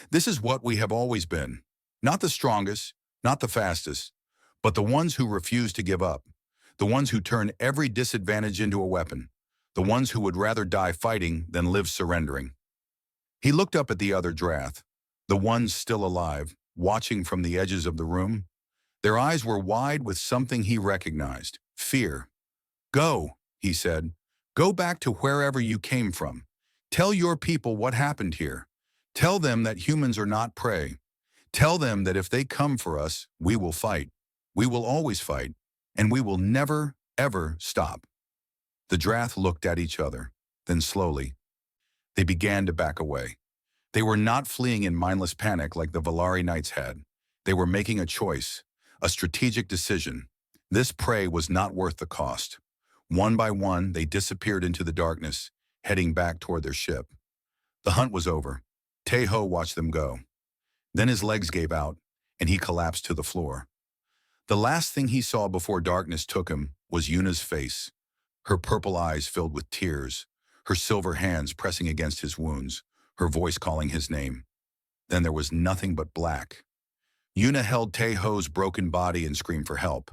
This is what we have always been. Not the strongest, not the fastest, but the ones who refuse to give up. the ones who turn every disadvantage into a weapon, the ones who would rather die fighting than live surrendering. He looked up at the other Drath, the ones still alive, watching from the edges of the room. Their eyes were wide with something he recognized: fear. "Go," he said. "Go back to wherever you came from. Tell your people what happened here. Tell them that humans are not prey. Tell them that if they come for us, we will fight. We will always fight, and we will never, ever stop." The Drath looked at each other. Then slowly, they began to back away. They were not fleeing in mindless panic like the Valari Knights had. They were making a choice, a strategic decision. This prey was not worth the cost. One by one, they disappeared into the darkness, heading back toward their ship. The hunt was over. Taeho watched them go. Then his legs gave out, and he collapsed to the floor. The last thing he saw before darkness took him was Yuna's face, her purple eyes filled with tears, her silver hands pressing against his wounds, her voice calling his name. Then there was nothing but black. Yuna held Taeho's broken body and screamed for help.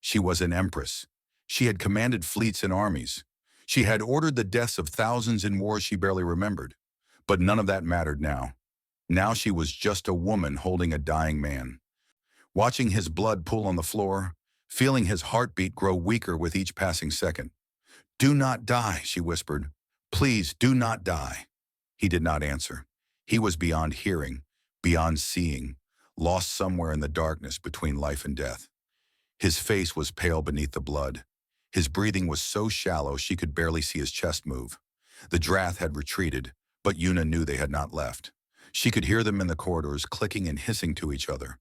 She was an empress. She had commanded fleets and armies. She had ordered the deaths of thousands in wars she barely remembered. But none of that mattered now. Now she was just a woman holding a dying man. Watching his blood pool on the floor, feeling his heartbeat grow weaker with each passing second. "Do not die," she whispered. "Please do not die." He did not answer. He was beyond hearing, beyond seeing, lost somewhere in the darkness between life and death. His face was pale beneath the blood. His breathing was so shallow she could barely see his chest move. The Drath had retreated, but Yuna knew they had not left. She could hear them in the corridors clicking and hissing to each other.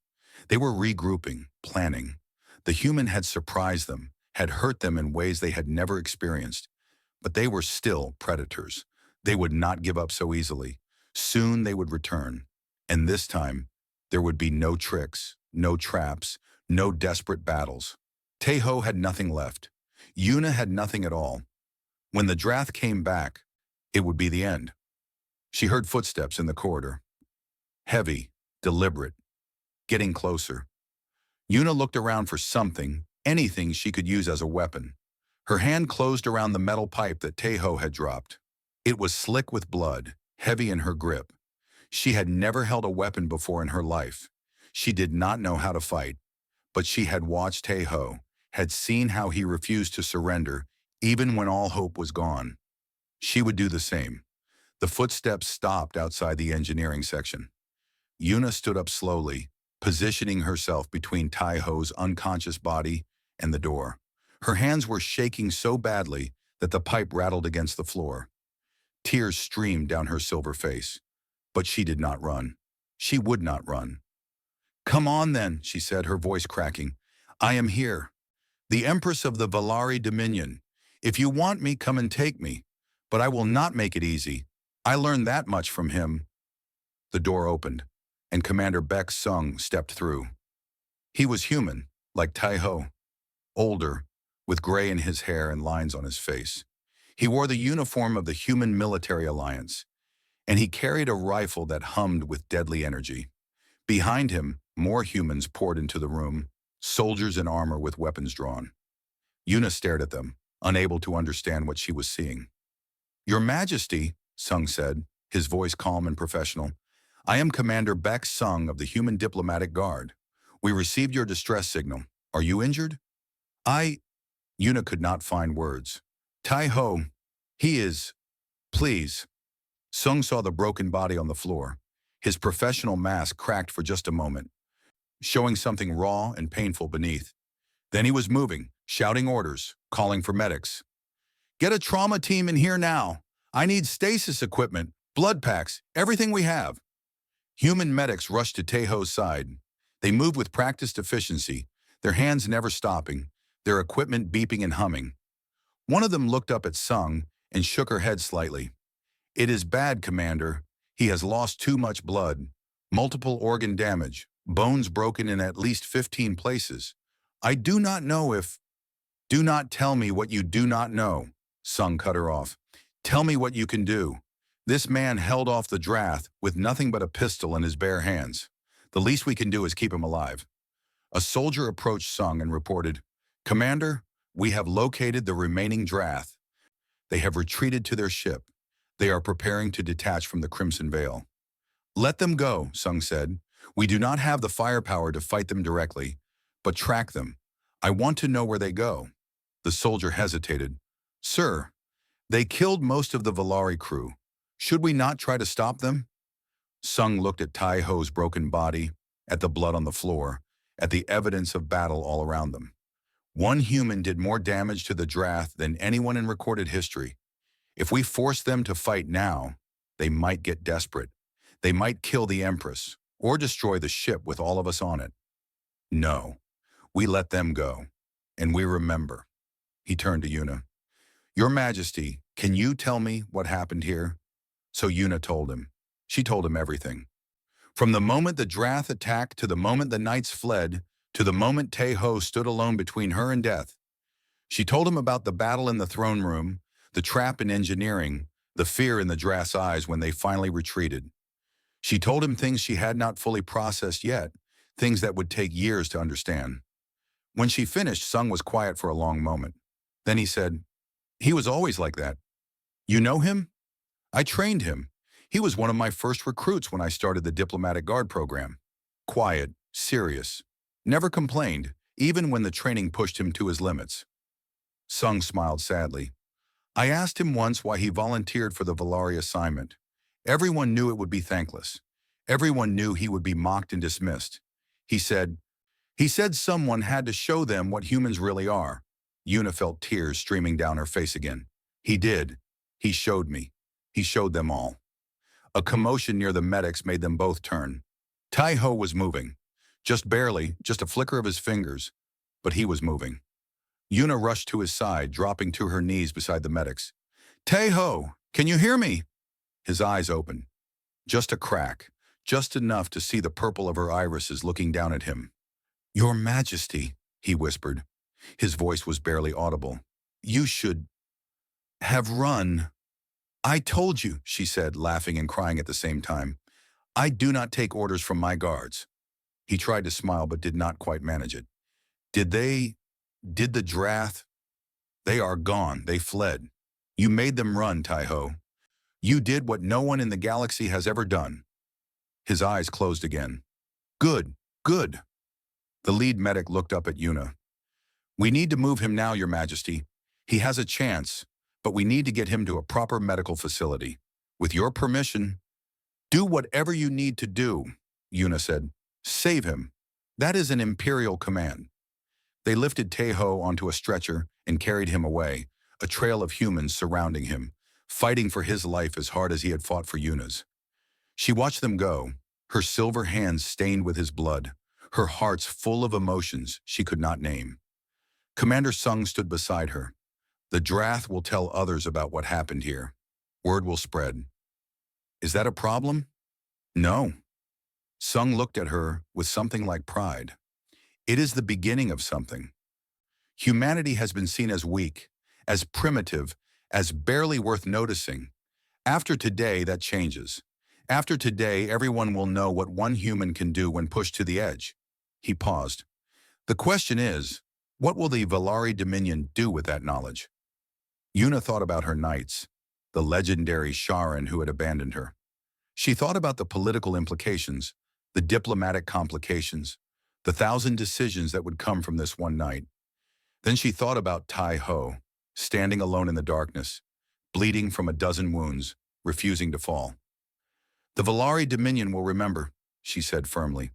They were regrouping, planning. The human had surprised them, had hurt them in ways they had never experienced. But they were still predators. They would not give up so easily. Soon they would return. And this time, there would be no tricks, no traps, no desperate battles. Taeho had nothing left. Yuna had nothing at all. When the Drath came back, it would be the end. She heard footsteps in the corridor. Heavy, deliberate, getting closer. Yuna looked around for something, anything she could use as a weapon. Her hand closed around the metal pipe that Taeho had dropped. It was slick with blood, heavy in her grip. She had never held a weapon before in her life. She did not know how to fight, but she had watched Taeho, had seen how he refused to surrender, even when all hope was gone. She would do the same. The footsteps stopped outside the engineering section. Yuna stood up slowly, positioning herself between Taeho's unconscious body and the door. Her hands were shaking so badly that the pipe rattled against the floor. Tears streamed down her silver face. But she did not run. She would not run. "Come on then," she said, her voice cracking. "I am here. The Empress of the Valari Dominion. If you want me, come and take me. But I will not make it easy. I learned that much from him." The door opened, and Commander Baek Sung stepped through. He was human, like Taeho, older, with gray in his hair and lines on his face. He wore the uniform of the Human Military Alliance, and he carried a rifle that hummed with deadly energy. Behind him, more humans poured into the room, soldiers in armor with weapons drawn. Yuna stared at them, unable to understand what she was seeing. "Your Majesty," Sung said, his voice calm and professional, "I am Commander Baek Sung of the Human Diplomatic Guard. We received your distress signal. Are you injured?" Yuna could not find words. "Taeho, he is... Please." Sung saw the broken body on the floor. His professional mask cracked for just a moment, showing something raw and painful beneath. Then he was moving, shouting orders, calling for medics. "Get a trauma team in here now. I need stasis equipment, blood packs, everything we have." Human medics rushed to Taeho's side. They moved with practiced efficiency, their hands never stopping, their equipment beeping and humming. One of them looked up at Sung and shook her head slightly. "It is bad, Commander. He has lost too much blood. Multiple organ damage, bones broken in at least 15 places. I do not know if..." "Do not tell me what you do not know," Sung cut her off. "Tell me what you can do." This man held off the Drath with nothing but a pistol in his bare hands. "The least we can do is keep him alive." A soldier approached Sung and reported, "Commander, We have located the remaining Drath. They have retreated to their ship. They are preparing to detach from the Crimson Veil. Let them go, Sung said. We do not have the firepower to fight them directly, but track them. I want to know where they go. The soldier hesitated. Sir, they killed most of the Valari crew. Should we not try to stop them? Sung looked at Tai Ho's broken body, at the blood on the floor, at the evidence of battle all around them. One human did more damage to the Drath than anyone in recorded history. If we force them to fight now, they might get desperate. They might kill the Empress, or destroy the ship with all of us on it. No, we let them go, and we remember. He turned to Yuna. Your Majesty, can you tell me what happened here? So Yuna told him. She told him everything. From the moment the Drath attacked to the moment the knights fled, to the moment Tae-Ho stood alone between her and death. She told him about the battle in the throne room, the trap in engineering, the fear in the Drath's eyes when they finally retreated. She told him things she had not fully processed yet, things that would take years to understand. When she finished, Sung was quiet for a long moment. Then he said, he was always like that. You know him? I trained him. He was one of my first recruits when I started the diplomatic guard program. Quiet, serious, never complained, even when the training pushed him to his limits. Sung smiled sadly. I asked him once why he volunteered for the Valari assignment. Everyone knew it would be thankless. Everyone knew he would be mocked and dismissed. He said someone had to show them what humans really are. Yuna felt tears streaming down her face again. He did. He showed me. He showed them all. A commotion near the medics made them both turn. Tai-Ho was moving. Just barely, just a flicker of his fingers. But he was moving. Yuna rushed to his side, dropping to her knees beside the medics. Tai-Ho, can you hear me? His eyes opened. Just a crack, just enough to see the purple of her irises looking down at him. Your Majesty, he whispered. His voice was barely audible. You should have run. I told you, she said, laughing and crying at the same time. I do not take orders from my guards. He tried to smile but did not quite manage it. Did the Drath? They are gone. They fled. You made them run, Tai-Ho. You did what no one in the galaxy has ever done. His eyes closed again. Good, good. The lead medic looked up at Yuna. We need to move him now, Your Majesty. He has a chance, but we need to get him to a proper medical facility. With your permission, do whatever you need to do, Yuna said. Save him. That is an imperial command. They lifted Tae-Ho onto a stretcher and carried him away, a trail of humans surrounding him, fighting for his life as hard as he had fought for Yuna's. She watched them go, her silver hands stained with his blood, her hearts full of emotions she could not name. Commander Sung stood beside her. The Drath will tell others about what happened here. Word will spread. Is that a problem? No. Sung looked at her with something like pride. It is the beginning of something. Humanity has been seen as weak, as primitive, as barely worth noticing. After today, that changes. After today, everyone will know what one human can do when pushed to the edge. He paused. The question is, what will the Valari Dominion do with that knowledge? Yuna thought about her knights, the legendary Sharan who had abandoned her. She thought about the political implications, the diplomatic complications, the 1,000 decisions that would come from this one night. Then she thought about Tai-Ho, standing alone in the darkness, bleeding from a dozen wounds, refusing to fall. The Valari Dominion will remember, she said firmly.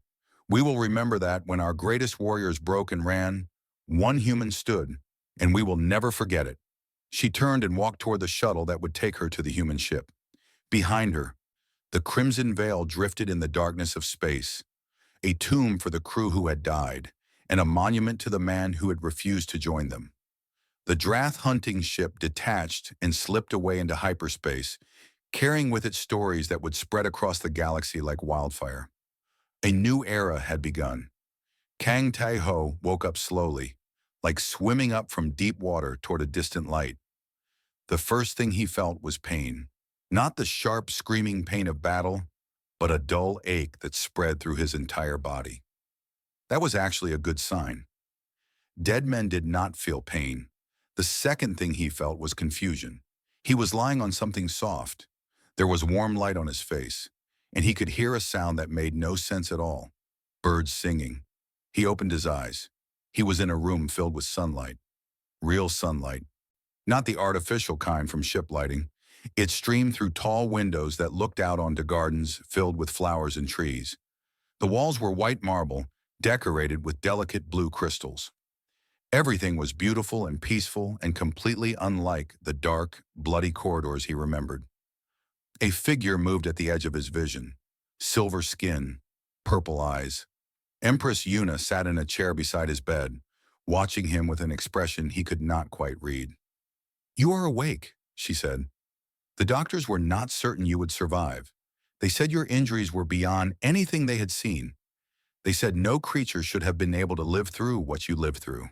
We will remember that when our greatest warriors broke and ran, one human stood, and we will never forget it. She turned and walked toward the shuttle that would take her to the human ship. Behind her, the crimson veil drifted in the darkness of space, a tomb for the crew who had died, and a monument to the man who had refused to join them. The Drath hunting ship detached and slipped away into hyperspace, carrying with it stories that would spread across the galaxy like wildfire. A new era had begun. Kang Tai-Ho woke up slowly, like swimming up from deep water toward a distant light. The first thing he felt was pain. Not the sharp, screaming pain of battle, but a dull ache that spread through his entire body. That was actually a good sign. Dead men did not feel pain. The second thing he felt was confusion. He was lying on something soft. There was warm light on his face, and he could hear a sound that made no sense at all. Birds singing. He opened his eyes. He was in a room filled with sunlight. Real sunlight. Not the artificial kind from ship lighting. It streamed through tall windows that looked out onto gardens filled with flowers and trees. The walls were white marble, decorated with delicate blue crystals. Everything was beautiful and peaceful and completely unlike the dark, bloody corridors he remembered. A figure moved at the edge of his vision. Silver skin, purple eyes. Empress Yuna sat in a chair beside his bed, watching him with an expression he could not quite read. "You are awake," she said. "The doctors were not certain you would survive. They said your injuries were beyond anything they had seen. They said no creature should have been able to live through what you lived through."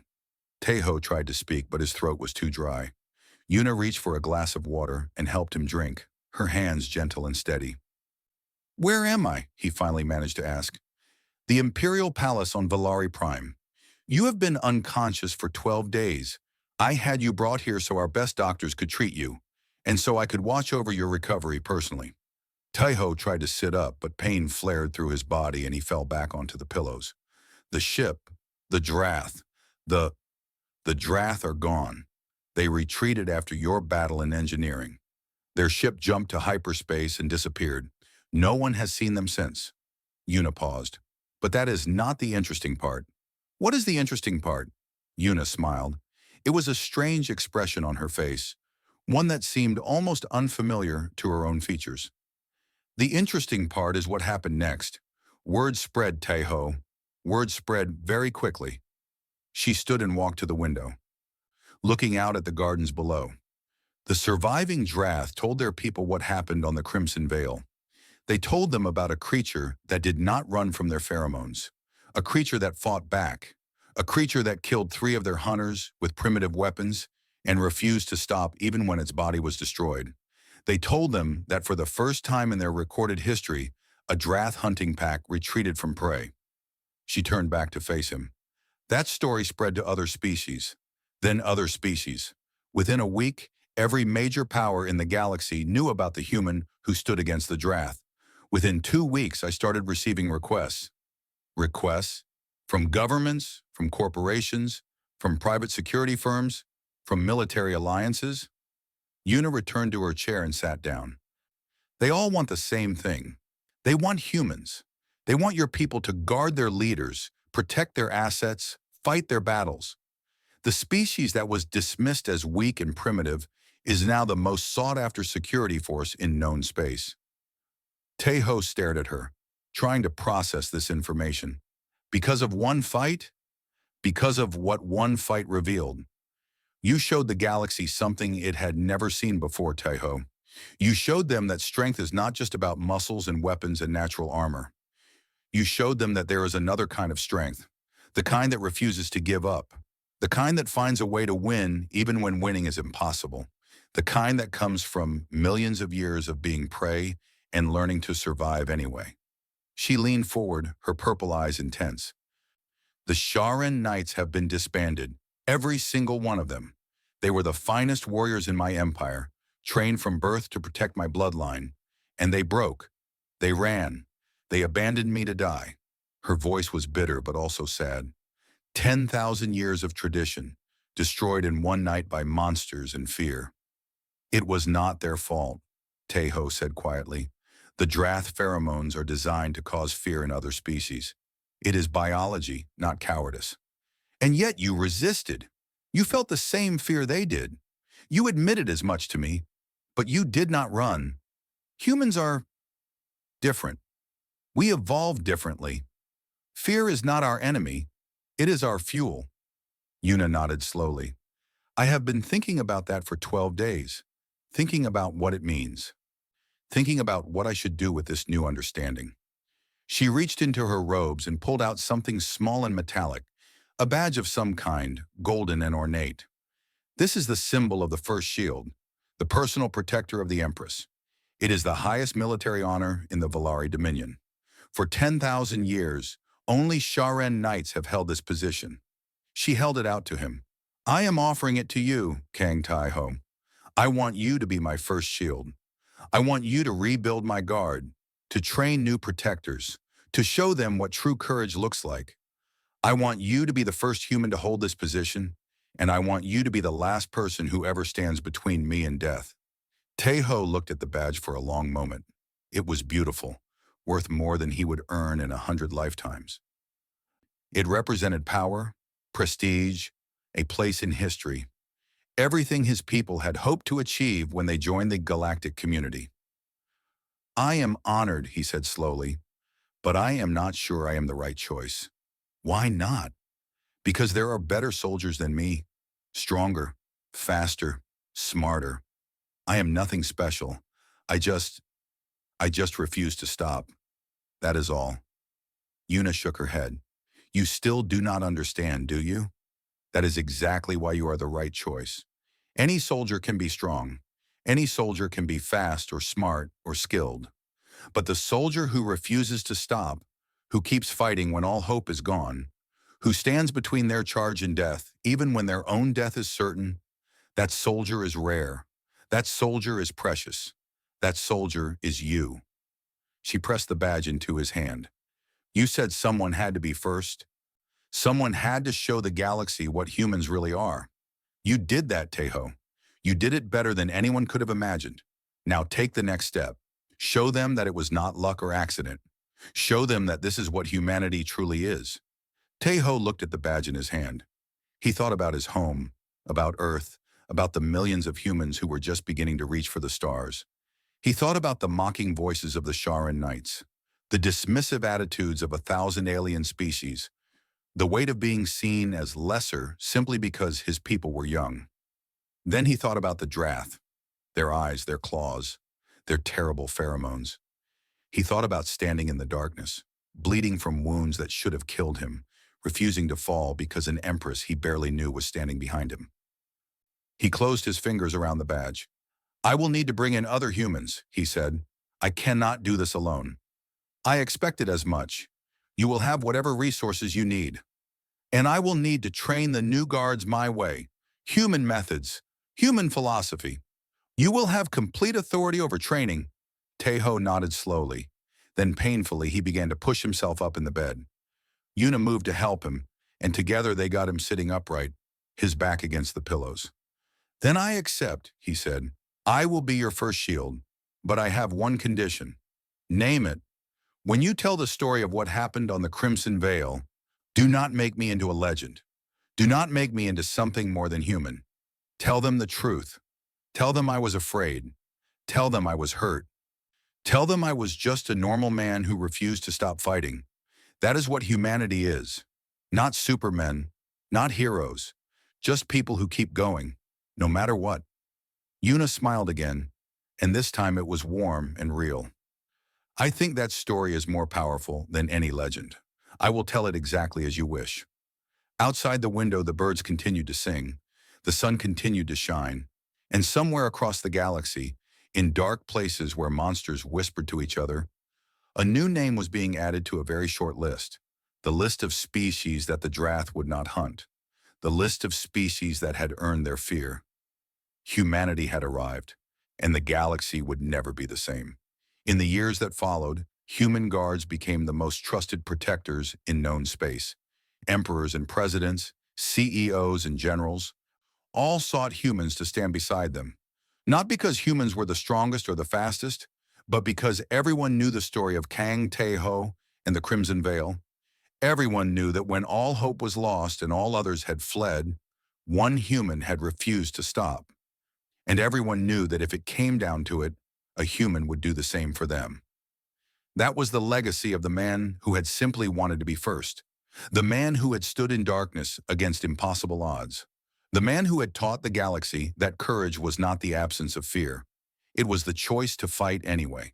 Tejo tried to speak, but his throat was too dry. Yuna reached for a glass of water and helped him drink, her hands gentle and steady. "Where am I?" he finally managed to ask. "The Imperial Palace on Valari Prime. You have been unconscious for 12 days. I had you brought here so our best doctors could treat you, and so I could watch over your recovery personally." Tejo tried to sit up, but pain flared through his body and he fell back onto the pillows. "The ship, the Drath, the Drath are gone. They retreated after your battle in engineering. Their ship jumped to hyperspace and disappeared. No one has seen them since." Yuna paused. "But that is not the interesting part." "What is the interesting part?" Yuna smiled. It was a strange expression on her face, one that seemed almost unfamiliar to her own features. "The interesting part is what happened next. Word spread, Tejo. Word spread very quickly." She stood and walked to the window, looking out at the gardens below. The surviving Drath told their people what happened on the Crimson Veil. They told them about a creature that did not run from their pheromones, a creature that fought back, a creature that killed 3 of their hunters with primitive weapons and refused to stop even when its body was destroyed. They told them that for the first time in their recorded history, a Drath hunting pack retreated from prey. She turned back to face him. That story spread to other species, then other species. Within a week, every major power in the galaxy knew about the human who stood against the Drath. Within 2 weeks, I started receiving requests. Requests? From governments, from corporations, from private security firms, from military alliances. Yuna returned to her chair and sat down. They all want the same thing. They want humans. They want your people to guard their leaders, protect their assets, fight their battles. The species that was dismissed as weak and primitive is now the most sought-after security force in known space. Tejo stared at her, trying to process this information. Because of one fight? Because of what one fight revealed. You showed the galaxy something it had never seen before, Tejo. You showed them that strength is not just about muscles and weapons and natural armor. You showed them that there is another kind of strength, the kind that refuses to give up, the kind that finds a way to win even when winning is impossible, the kind that comes from millions of years of being prey and learning to survive anyway. She leaned forward, her purple eyes intense. The Sharan Knights have been disbanded, every single one of them. They were the finest warriors in my empire, trained from birth to protect my bloodline. And they broke. They ran. They abandoned me to die. Her voice was bitter but also sad. 10,000 years of tradition, destroyed in one night by monsters and fear. It was not their fault, Tejo said quietly. The Drath pheromones are designed to cause fear in other species. It is biology, not cowardice. And yet you resisted. You felt the same fear they did. You admitted as much to me, but you did not run. Humans are different. We evolved differently. Fear is not our enemy. It is our fuel. Yuna nodded slowly. I have been thinking about that for 12 days, thinking about what it means, thinking about what I should do with this new understanding. She reached into her robes and pulled out something small and metallic, a badge of some kind, golden and ornate. This is the symbol of the first shield, the personal protector of the Empress. It is the highest military honor in the Valari Dominion. For 10,000 years, only Sharan Knights have held this position. She held it out to him. I am offering it to you, Kang Tai-ho. I want you to be my first shield. I want you to rebuild my guard, to train new protectors, to show them what true courage looks like. I want you to be the first human to hold this position, and I want you to be the last person who ever stands between me and death. Tae-ho looked at the badge for a long moment. It was beautiful, worth more than he would earn in 100 lifetimes. It represented power, prestige, a place in history, everything his people had hoped to achieve when they joined the galactic community. I am honored, he said slowly, but I am not sure I am the right choice. Why not? Because there are better soldiers than me, stronger, faster, smarter. I am nothing special. I just, I just refuse to stop. That is all. Yuna shook her head. You still do not understand, do you? That is exactly why you are the right choice. Any soldier can be strong. Any soldier can be fast or smart or skilled. But the soldier who refuses to stop, who keeps fighting when all hope is gone, who stands between their charge and death, even when their own death is certain, that soldier is rare. That soldier is precious. That soldier is you. She pressed the badge into his hand. You said someone had to be first. Someone had to show the galaxy what humans really are. You did that, Tae-ho. You did it better than anyone could have imagined. Now take the next step. Show them that it was not luck or accident. Show them that this is what humanity truly is. Tae-ho looked at the badge in his hand. He thought about his home, about Earth, about the millions of humans who were just beginning to reach for the stars. He thought about the mocking voices of the Sharan Knights, the dismissive attitudes of 1,000 alien species, the weight of being seen as lesser simply because his people were young. Then he thought about the Drath, their eyes, their claws, their terrible pheromones. He thought about standing in the darkness, bleeding from wounds that should have killed him, refusing to fall because an empress he barely knew was standing behind him. He closed his fingers around the badge. I will need to bring in other humans, he said. I cannot do this alone. I expected as much. You will have whatever resources you need. And I will need to train the new guards my way. Human methods, human philosophy. You will have complete authority over training. Tae-ho nodded slowly. Then painfully he began to push himself up in the bed. Yuna moved to help him, and together they got him sitting upright, his back against the pillows. Then I accept, he said. I will be your first shield, but I have one condition. Name it. When you tell the story of what happened on the Crimson Veil, do not make me into a legend. Do not make me into something more than human. Tell them the truth. Tell them I was afraid. Tell them I was hurt. Tell them I was just a normal man who refused to stop fighting. That is what humanity is. Not supermen, not heroes, just people who keep going, no matter what. Yuna smiled again, and this time it was warm and real. I think that story is more powerful than any legend. I will tell it exactly as you wish. Outside the window, the birds continued to sing, the sun continued to shine, and somewhere across the galaxy, in dark places where monsters whispered to each other, a new name was being added to a very short list, the list of species that the Drath would not hunt, the list of species that had earned their fear. Humanity had arrived, and the galaxy would never be the same. In the years that followed, human guards became the most trusted protectors in known space. Emperors and presidents, CEOs and generals, all sought humans to stand beside them. Not because humans were the strongest or the fastest, but because everyone knew the story of Kang Tae-ho and the Crimson Veil. Everyone knew that when all hope was lost and all others had fled, one human had refused to stop. And everyone knew that if it came down to it, a human would do the same for them. That was the legacy of the man who had simply wanted to be first, the man who had stood in darkness against impossible odds, the man who had taught the galaxy that courage was not the absence of fear. It was the choice to fight anyway.